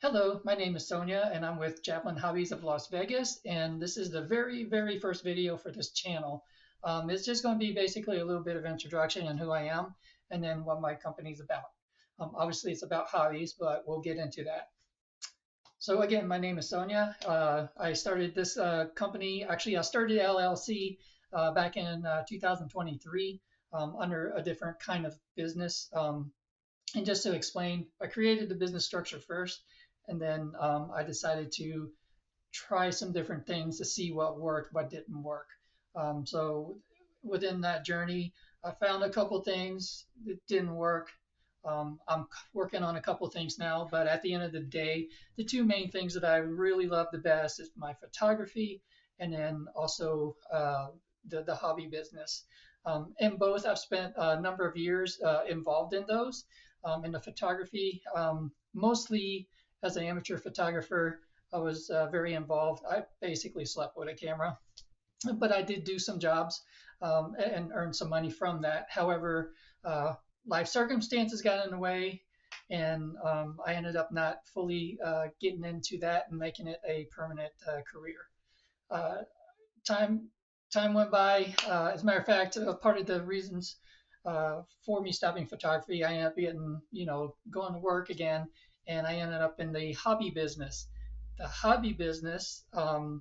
Hello, my name is Sonia, and I'm with Javelin Hobbies of Las Vegas, and this is the very first video for this channel. It's just going to be basically a little bit of introduction on who I am, and then what my company's about. Obviously, it's about hobbies, but we'll get into that. So again, my name is Sonia. I started this company. Actually, I started LLC back in 2023 under a different kind of business. And just to explain, I created the business structure first, and then I decided to try some different things to see what worked, what didn't work. So within that journey, I found a couple things that didn't work. I'm working on a couple things now, but at the end of the day, the two main things that I really love the best is my photography and then also the hobby business. And both I've spent a number of years involved in those. In the photography, mostly as an amateur photographer, I was very involved. I basically slept with a camera, but I did do some jobs and earn some money from that. However, life circumstances got in the way, and I ended up not fully getting into that and making it a permanent career. Uh, time time went by. As a matter of fact, part of the reasons for me stopping photography, I ended up getting, going to work again, and I ended up in the hobby business. The hobby business, I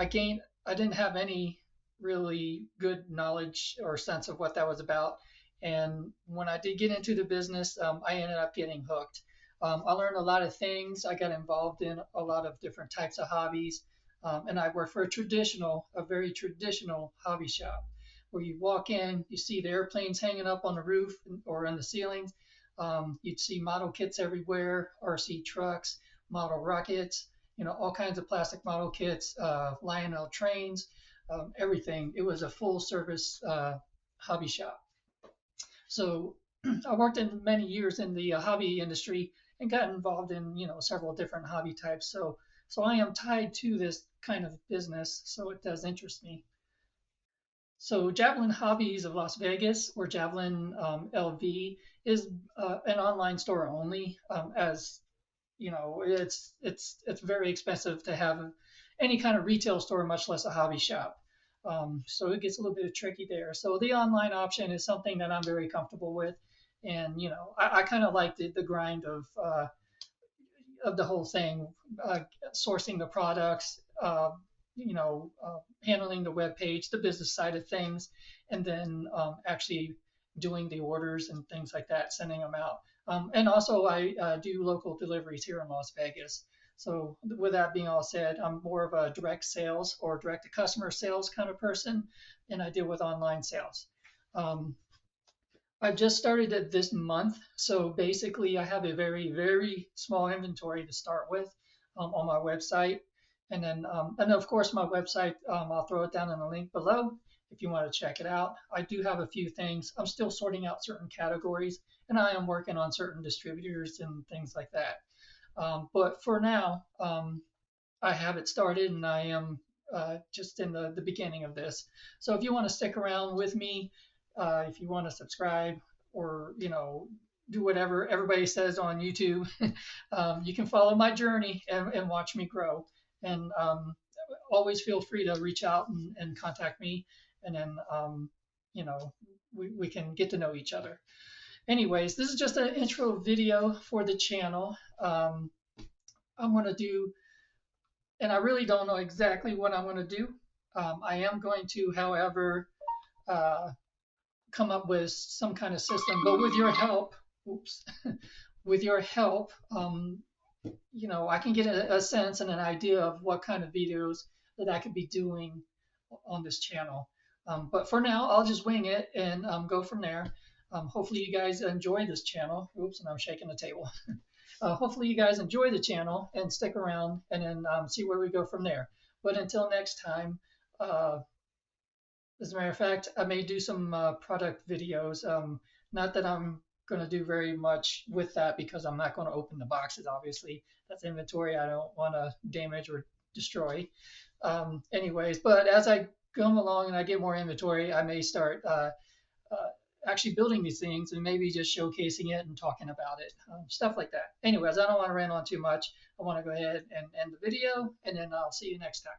didn't have any really good knowledge or sense of what that was about. And when I did get into the business, I ended up getting hooked. I learned a lot of things. I got involved in a lot of different types of hobbies. And I worked for a very traditional hobby shop where you walk in, you see the airplanes hanging up on the roof or on the ceilings. You'd see model kits everywhere, RC trucks, model rockets, all kinds of plastic model kits, Lionel trains, everything. It was a full service hobby shop. So I worked in many years in the hobby industry and got involved in, several different hobby types. So I am tied to this kind of business, so it does interest me. So Javelin Hobbies of Las Vegas, or Javelin LV, is an online store only. As you know, it's very expensive to have any kind of retail store, much less a hobby shop. So it gets a little bit tricky there. So the online option is something that I'm very comfortable with, and I kind of like the grind of the whole thing, uh, sourcing the products, handling the web page, the business side of things, and then actually doing the orders and things like that, sending them out. And also, I do local deliveries here in Las Vegas. So, with that being all said, I'm more of a direct sales or direct to customer sales kind of person, and I deal with online sales. Um, I just started it this month, so basically I have a very small inventory to start with on my website, and of course my website, I'll throw it down in the link below if you want to check it out. I do have a few things. I'm still sorting out certain categories, and I am working on certain distributors and things like that. But for now, I have it started, and I am just in the beginning of this. So if you want to stick around with me, if you want to subscribe or do whatever everybody says on YouTube, you can follow my journey and watch me grow. And always feel free to reach out and contact me, and then you know we can get to know each other. Anyways, this is just an intro video for the channel. I'm going to do, and I really don't know exactly what I'm going to do. I am going to, however, uh, come up with some kind of system, but with your help, oops, with your help, I can get a sense and an idea of what kind of videos that I could be doing on this channel. But for now, I'll just wing it and go from there. Hopefully you guys enjoy this channel. Oops, and I'm shaking the table. Hopefully you guys enjoy the channel and stick around and then see where we go from there. But until next time, uh, as a matter of fact, I may do some product videos. Not that I'm going to do very much with that because I'm not going to open the boxes, obviously. That's inventory I don't want to damage or destroy. Anyways, but as I come along and I get more inventory, I may start actually building these things and maybe just showcasing it and talking about it, stuff like that. Anyways, I don't want to rant on too much. I want to go ahead and end the video, and then I'll see you next time.